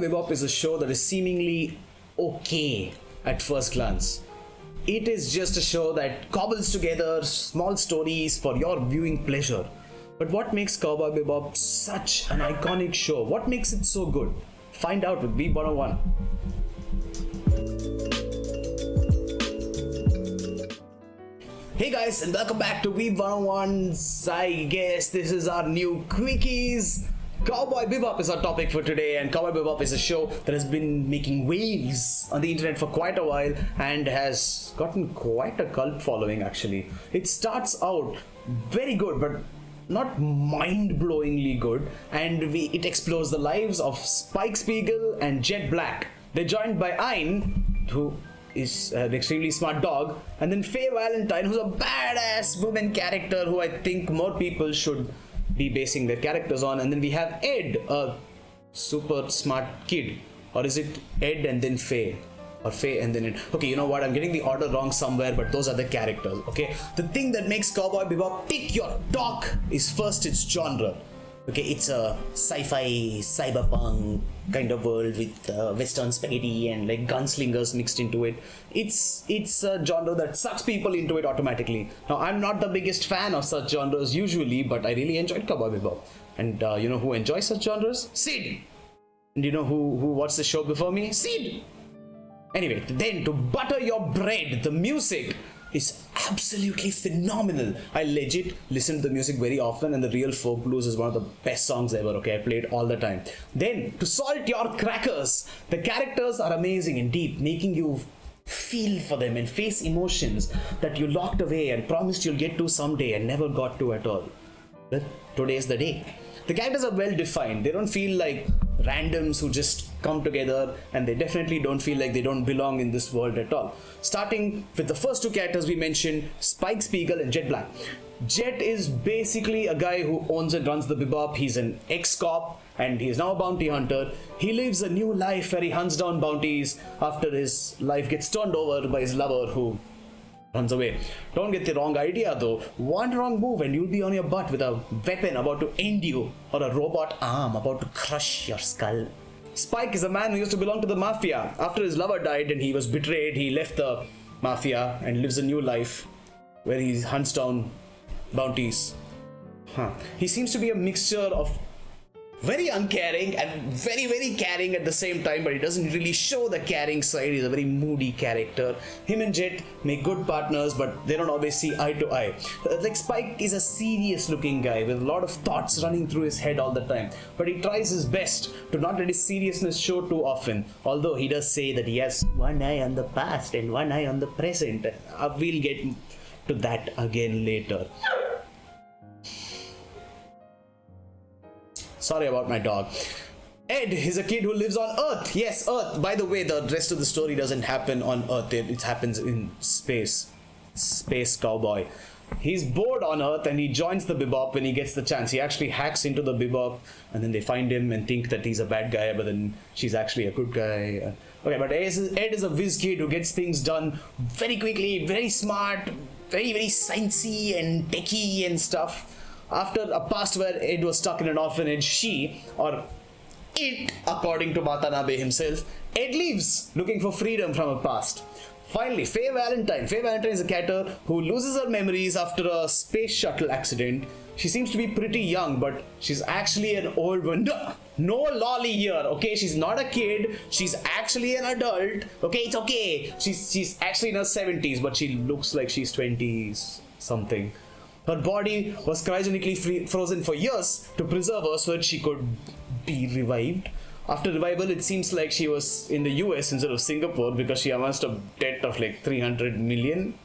Bebop is a show that is seemingly okay at first glance. It is just a show that cobbles together small stories for your viewing pleasure. But what makes Cowboy Bebop such an iconic show? What makes it so good? Find out with Weeb 101. Hey guys, and welcome back to Weeb 101's. I guess this is our new quickies. Cowboy Bebop is our topic for today, and Cowboy Bebop is a show that has been making waves on the internet for quite a while and has gotten quite a cult following actually. It starts out very good, but not mind-blowingly good, and it explores the lives of Spike Spiegel and Jet Black. They're joined by Ein, who is an extremely smart dog, and then Faye Valentine, who's a badass woman character who I think more people should be basing their characters on. And then we have Ed, a super smart kid. Or is it Ed and then Faye? Or Faye and then Ed? Okay, you know what? I'm getting the order wrong somewhere, but those are the characters, okay? The thing that makes Cowboy Bebop tick your dog is first its genre. Okay, it's a sci-fi, cyberpunk kind of world with western spaghetti and like gunslingers mixed into it. It's a genre that sucks people into it automatically. Now, I'm not the biggest fan of such genres usually, but I really enjoyed Cowboy Bebop. And you know who enjoys such genres? Sid! And you know who watched the show before me? Sid! Anyway, then to butter your bread, the music is absolutely phenomenal. I legit listen to the music very often, and the Real Folk Blues is one of the best songs ever, okay? I play it all the time. Then, to salt your crackers, the characters are amazing and deep, making you feel for them and face emotions that you locked away and promised you'll get to someday and never got to at all. But today's the day. The characters are well defined. They don't feel like randoms who just come together, and they definitely don't feel like they don't belong in this world at all. Starting with the first two characters we mentioned, Spike Spiegel and Jet Black. Jet is basically a guy who owns and runs the Bebop. He's an ex-cop and he's now a bounty hunter. He lives a new life where he hunts down bounties after his life gets turned over by his lover who runs away. Don't get the wrong idea though. One wrong move and you'll be on your butt with a weapon about to end you, or a robot arm about to crush your skull. Spike is a man who used to belong to the mafia. After his lover died and he was betrayed, he left the mafia and lives a new life where he hunts down bounties. He seems to be a mixture of very uncaring and very, very caring at the same time, but he doesn't really show the caring side. He's a very moody character. Him and Jet make good partners, but they don't always see eye to eye. Like Spike is a serious looking guy with a lot of thoughts running through his head all the time, but he tries his best to not let his seriousness show too often, although he does say that he has one eye on the past and one eye on the present. We'll get to that again later. Sorry about my dog. Ed is a kid who lives on Earth. Yes, Earth. By the way, the rest of the story doesn't happen on Earth. It happens in space. Space cowboy. He's bored on Earth and he joins the Bebop when he gets the chance. He actually hacks into the Bebop and then they find him and think that he's a bad guy, but then she's actually a good guy. Okay, but Ed is a whiz kid who gets things done very quickly, very smart, very, very sciencey and techie and stuff. After a past where Ed was stuck in an orphanage, she, or it, according to Watanabe himself, Ed leaves, looking for freedom from a past. Finally, Faye Valentine. Faye Valentine is a character who loses her memories after a space shuttle accident. She seems to be pretty young, but she's actually an old one. No lolly here, okay? She's not a kid. She's actually an adult. Okay, it's okay. She's actually in her 70s, but she looks like she's 20s something. Her body was cryogenically frozen for years to preserve her so that she could be revived. After revival, it seems like she was in the US instead of Singapore because she amassed a debt of like 300 million.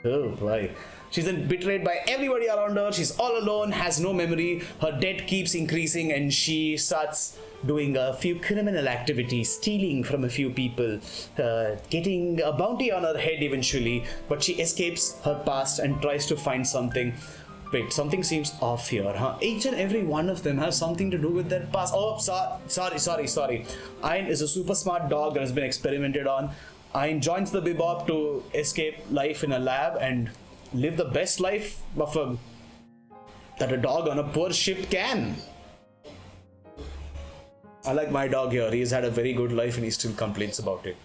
Oh boy. She's then betrayed by everybody around her. She's all alone, has no memory. Her debt keeps increasing and she starts doing a few criminal activities, stealing from a few people, getting a bounty on her head eventually, but she escapes her past and tries to find something. Wait, something seems off here, huh? Each and every one of them has something to do with their past. Oh, sorry. Ein is a super smart dog that has been experimented on. Ein joins the Bebop to escape life in a lab and live the best life of that a dog on a poor ship can. I like my dog here. He's had a very good life and he still complains about it.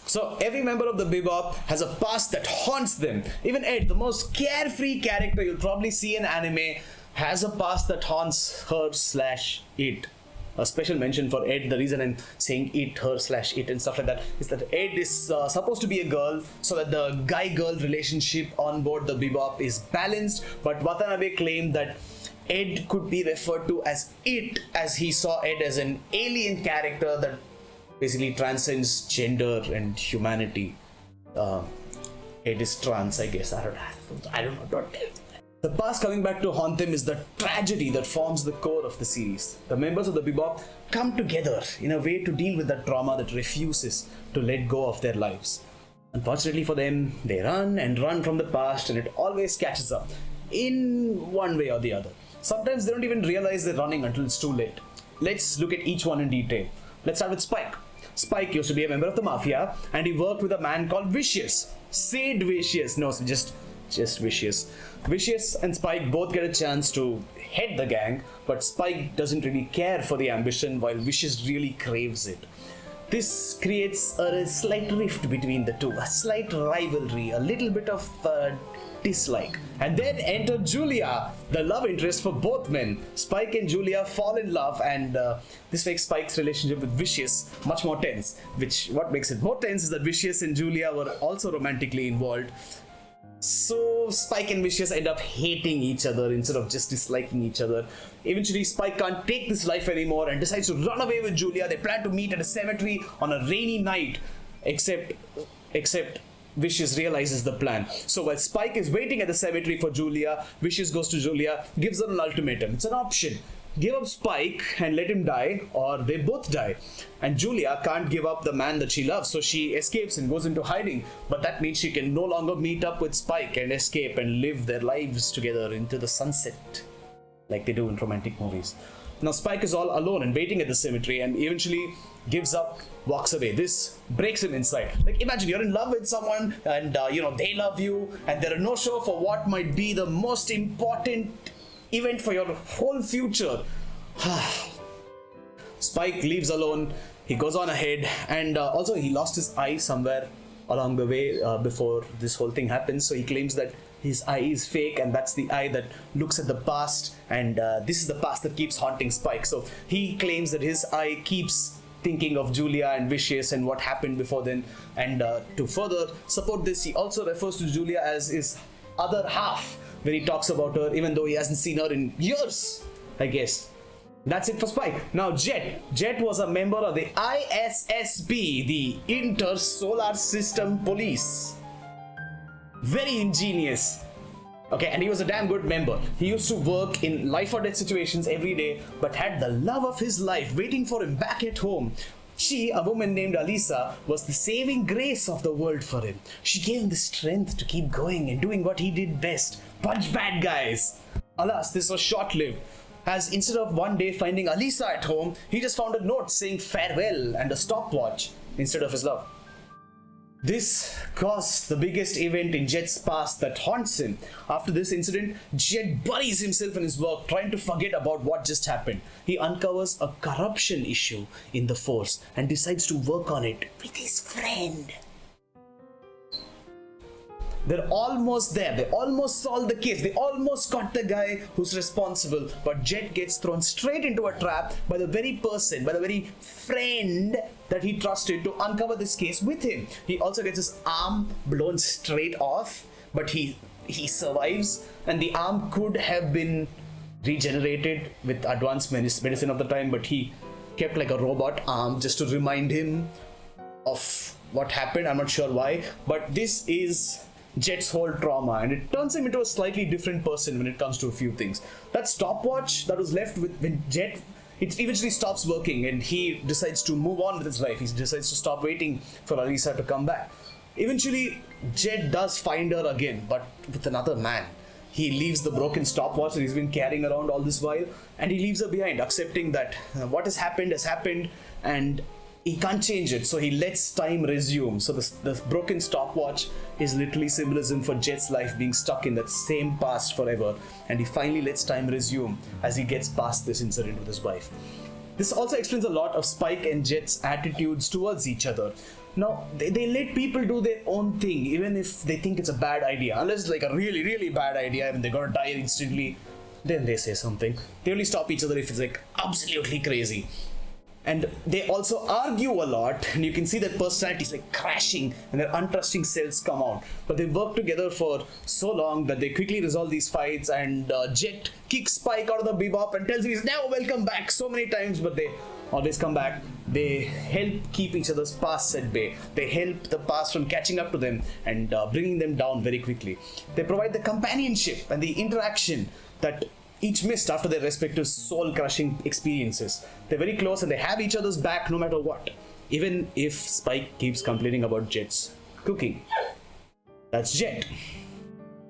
So every member of the Bebop has a past that haunts them. Even Ed, the most carefree character you'll probably see in anime, has a past that haunts her/it. A special mention for Ed. The reason I'm saying it, her/it and stuff like that is that Ed is supposed to be a girl, so that the guy-girl relationship on board the Bebop is balanced. But Watanabe claimed that Ed could be referred to as it, as he saw Ed as an alien character that basically transcends gender and humanity. Ed is trans, I guess. I don't know. Don't tell me. The past coming back to haunt them is the tragedy that forms the core of the series. The members of the Bebop come together in a way to deal with the trauma that refuses to let go of their lives. Unfortunately for them, they run and run from the past, and it always catches up in one way or the other. Sometimes they don't even realize they're running until it's too late. Let's look at each one in detail. Let's start with Spike. Spike used to be a member of the Mafia, and he worked with a man called Vicious. Sid Vicious. No, just Vicious. Vicious and Spike both get a chance to head the gang, but Spike doesn't really care for the ambition while Vicious really craves it. This creates a slight rift between the two, a slight rivalry, a little bit of dislike. And then enter Julia, the love interest for both men. Spike and Julia fall in love, and this makes Spike's relationship with Vicious much more tense. What makes it more tense is that Vicious and Julia were also romantically involved. So Spike and Vicious end up hating each other instead of just disliking each other. Eventually, Spike can't take this life anymore and decides to run away with Julia. They plan to meet at a cemetery on a rainy night, except Vicious realizes the plan. So while Spike is waiting at the cemetery for Julia, Vicious goes to Julia, gives her an ultimatum. It's an option. Give up Spike and let him die, or they both die. And Julia can't give up the man that she loves, so she escapes and goes into hiding. But that means she can no longer meet up with Spike and escape and live their lives together into the sunset, like they do in romantic movies. Now Spike is all alone and waiting at the cemetery, and eventually gives up, walks away. This breaks him inside. Like, imagine you're in love with someone, and they love you, and they're a no-show for what might be the most important event for your whole future. Spike leaves alone. He goes on ahead, and also he lost his eye somewhere along the way before this whole thing happens. So he claims that his eye is fake, and that's the eye that looks at the past, and this is the past that keeps haunting Spike. So he claims that his eye keeps thinking of Julia and Vicious and what happened before then. And to further support this, he also refers to Julia as his other half, where he talks about her even though he hasn't seen her in years, I guess. That's it for Spike. Now Jet was a member of the ISSB, the Inter-Solar System Police. Very ingenious. Okay, and he was a damn good member. He used to work in life or death situations every day, but had the love of his life waiting for him back at home. She, a woman named Alisa, was the saving grace of the world for him. She gave him the strength to keep going and doing what he did best: punch bad guys. Alas, this was short-lived, as instead of one day finding Alisa at home, he just found a note saying farewell and a stopwatch instead of his love. This caused the biggest event in Jet's past that haunts him. After this incident, Jet buries himself in his work, trying to forget about what just happened. He uncovers a corruption issue in the force and decides to work on it with his friend. They're almost there. They almost solved the case. They almost got the guy who's responsible. But Jet gets thrown straight into a trap by the very person, by the very friend that he trusted to uncover this case with him. He also gets his arm blown straight off, but he survives, and the arm could have been regenerated with advanced medicine of the time, but he kept like a robot arm just to remind him of what happened. I'm not sure why, but this is Jet's whole trauma, and it turns him into a slightly different person when it comes to a few things. That stopwatch that was left with when Jet, it eventually stops working, and he decides to move on with his life. He decides to stop waiting for Alisa to come back. Eventually, Jet does find her again, but with another man. He leaves the broken stopwatch that he's been carrying around all this while, and he leaves her behind, accepting that what has happened, and he can't change it, so he lets time resume. So the broken stopwatch is literally symbolism for Jet's life being stuck in that same past forever, and he finally lets time resume as he gets past this incident with his wife. This also explains a lot of Spike and Jet's attitudes towards each other. Now, they let people do their own thing, even if they think it's a bad idea. Unless it's like a really, really bad idea and they're gonna die instantly, then they say something. They only stop each other if it's like absolutely crazy. And they also argue a lot, and you can see that personality is like crashing and their untrusting selves come out. But they work together for so long that they quickly resolve these fights, and Jet kicks Spike out of the Bebop and tells him he's never welcome back so many times, but they always come back. They help keep each other's pasts at bay. They help the past from catching up to them and bringing them down very quickly. They provide the companionship and the interaction that each missed after their respective soul-crushing experiences. They're very close and they have each other's back no matter what, even if Spike keeps complaining about Jet's cooking. That's Jet.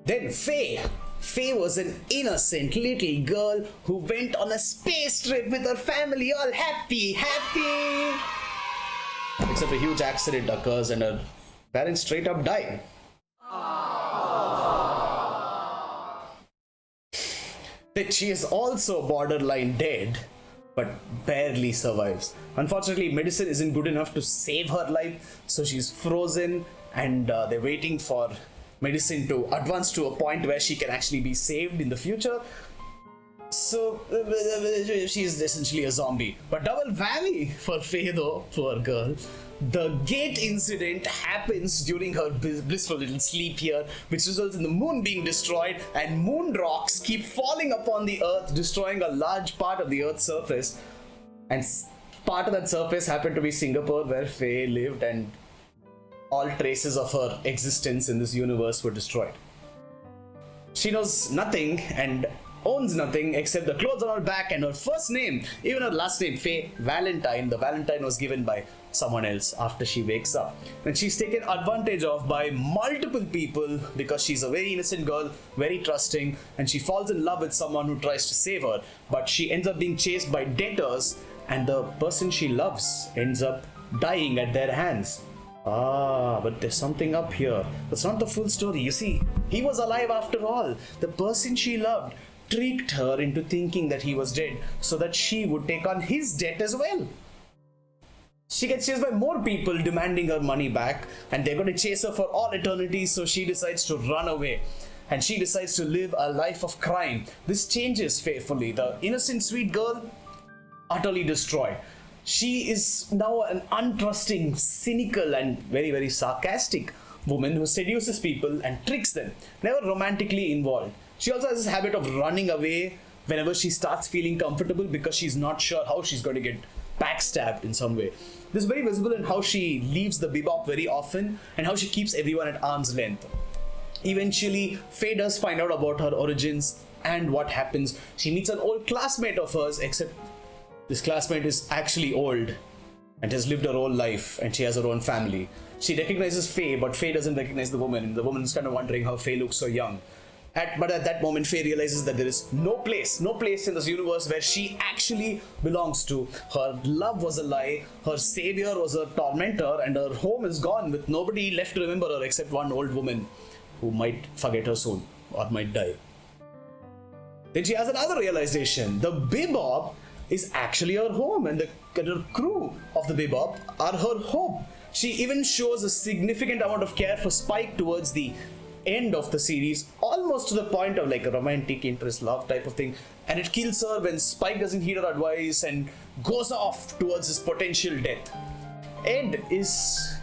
Then Faye. Faye was an innocent little girl who went on a space trip with her family, all happy. Except a huge accident occurs and her parents straight up die. That she is also borderline dead, but barely survives. Unfortunately, medicine isn't good enough to save her life, so she's frozen, and they're waiting for medicine to advance to a point where she can actually be saved in the future. So she's essentially a zombie. But double whammy for Faye though, poor girl. The gate incident happens during her blissful little sleep here, which results in the moon being destroyed, and moon rocks keep falling upon the earth, destroying a large part of the earth's surface. And part of that surface happened to be Singapore, where Faye lived, and all traces of her existence in this universe were destroyed. She knows nothing and owns nothing except the clothes on her back and her first name, even her last name, Faye Valentine. The Valentine was given by someone else after she wakes up. And she's taken advantage of by multiple people because she's a very innocent girl, very trusting, and she falls in love with someone who tries to save her. But she ends up being chased by debtors, and the person she loves ends up dying at their hands. But there's something up here. That's not the full story. You see, he was alive after all. The person she loved tricked her into thinking that he was dead so that she would take on his debt as well. She gets chased by more people demanding her money back, and they're going to chase her for all eternity, so she decides to run away. And she decides to live a life of crime. This changes faithfully. The innocent, sweet girl, utterly destroyed. She is now an untrusting, cynical, and very, very sarcastic woman who seduces people and tricks them, never romantically involved. She also has this habit of running away whenever she starts feeling comfortable because she's not sure how she's going to get backstabbed in some way. This is very visible in how she leaves the Bebop very often and how she keeps everyone at arm's length. Eventually, Faye does find out about her origins and what happens. She meets an old classmate of hers, except this classmate is actually old and has lived her whole life, and she has her own family. She recognizes Faye, but Faye doesn't recognize the woman. The woman's kind of wondering how Faye looks so young. But at that moment, Faye realizes that there is no place in this universe where she actually belongs to. Her love was a lie, her savior was a tormentor, and her home is gone with nobody left to remember her except one old woman who might forget her soon or might die. Then she has another realization. The Bebop is actually her home, and the crew of the Bebop are her hope. She even shows a significant amount of care for Spike towards the end of the series, almost to the point of like a romantic interest love type of thing, and it kills her when Spike doesn't heed her advice and goes off towards his potential death. Ed is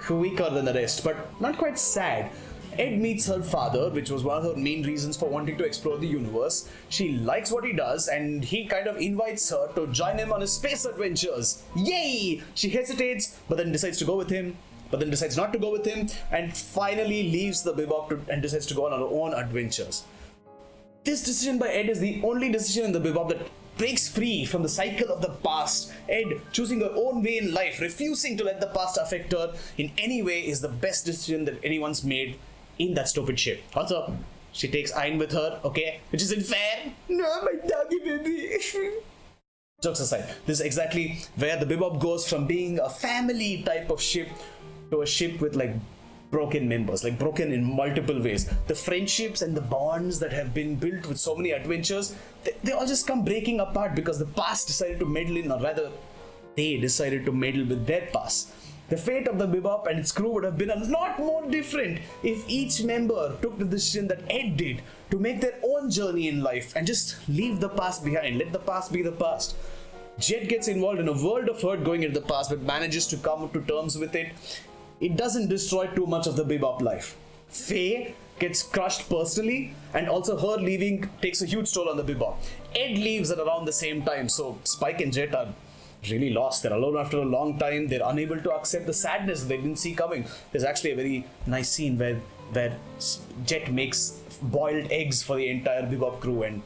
weaker than the rest, but not quite sad. Ed meets her father, which was one of her main reasons for wanting to explore the universe. She likes what he does, and he kind of invites her to join him on his space adventures. Yay! She hesitates, but then decides to go with him, but then decides not to go with him, and finally leaves the Bebop and decides to go on her own adventures. This decision by Ed is the only decision in the Bebop that breaks free from the cycle of the past. Ed choosing her own way in life, refusing to let the past affect her in any way, is the best decision that anyone's made in that stupid ship. Also, she takes Ayn with her, okay? Which isn't fair. No, my doggy baby. Jokes aside, this is exactly where the Bebop goes from being a family type of ship to a ship with like broken members, like broken in multiple ways. The friendships and the bonds that have been built with so many adventures, they all just come breaking apart because the past decided to meddle in, or rather, they decided to meddle with their past. The fate of the Bebop and its crew would have been a lot more different if each member took the decision that Ed did to make their own journey in life and just leave the past behind. Let the past be the past. Jet gets involved in a world of hurt going into the past, but manages to come to terms with it. It doesn't destroy too much of the Bebop life. Faye gets crushed personally, and also her leaving takes a huge toll on the Bebop. Ed leaves at around the same time, so Spike and Jet are really lost. They're alone after a long time. They're unable to accept the sadness they didn't see coming. There's actually a very nice scene where Jet makes boiled eggs for the entire Bebop crew, and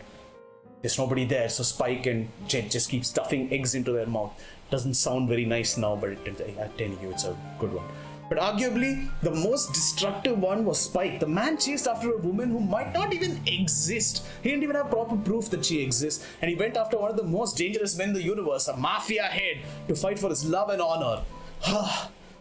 there's nobody there, so Spike and Jet just keep stuffing eggs into their mouth. Doesn't sound very nice now, but I'm telling you, it's a good one. But arguably, the most destructive one was Spike. The man chased after a woman who might not even exist. He didn't even have proper proof that she exists. And he went after one of the most dangerous men in the universe, a mafia head, to fight for his love and honor.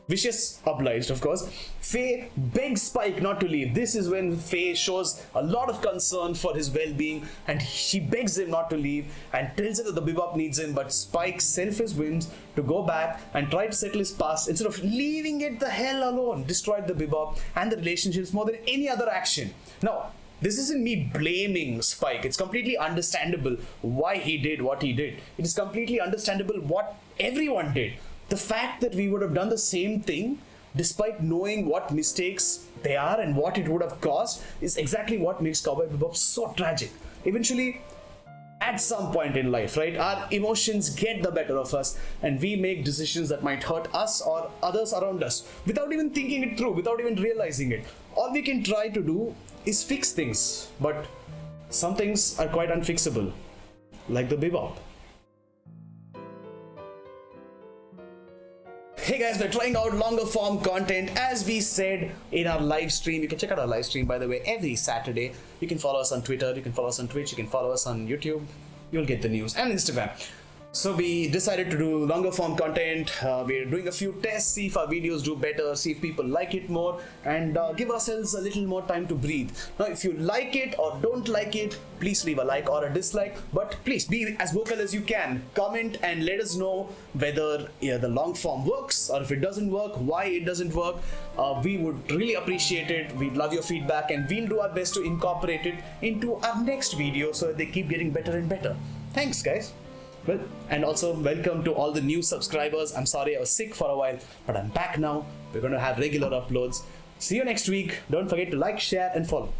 Vicious obliged, of course. Faye begs Spike not to leave. This is when Faye shows a lot of concern for his well-being, and she begs him not to leave and tells him that the Bebop needs him, but Spike selfish whims to go back and try to settle his past instead of leaving it the hell alone. Destroyed the Bebop and the relationships more than any other action. Now, this isn't me blaming Spike. It's completely understandable why he did what he did. It is completely understandable what everyone did. The fact that we would have done the same thing despite knowing what mistakes they are and what it would have caused is exactly what makes Cowboy Bebop so tragic. Eventually, at some point in life, right, our emotions get the better of us and we make decisions that might hurt us or others around us without even thinking it through, without even realizing it. All we can try to do is fix things, but some things are quite unfixable, like the Bebop. Hey guys, we're trying out longer form content as we said in our live stream. You can check out our live stream, by the way, every Saturday. You can follow us on Twitter, you can follow us on Twitch, you can follow us on YouTube. You'll get the news, and Instagram. So we decided to do longer form content. We're doing a few tests, see if our videos do better, see if people like it more, and give ourselves a little more time to breathe. Now, if you like it or don't like it, please leave a like or a dislike, but please be as vocal as you can. Comment and let us know whether the long form works, or if it doesn't work, why it doesn't work. We would really appreciate it. We'd love your feedback, and we'll do our best to incorporate it into our next video so that they keep getting better and better. Thanks, guys. Well, and also welcome to all the new subscribers. I'm sorry I was sick for a while, but I'm back now. We're going to have regular uploads. See you next week. Don't forget to like, share, and follow.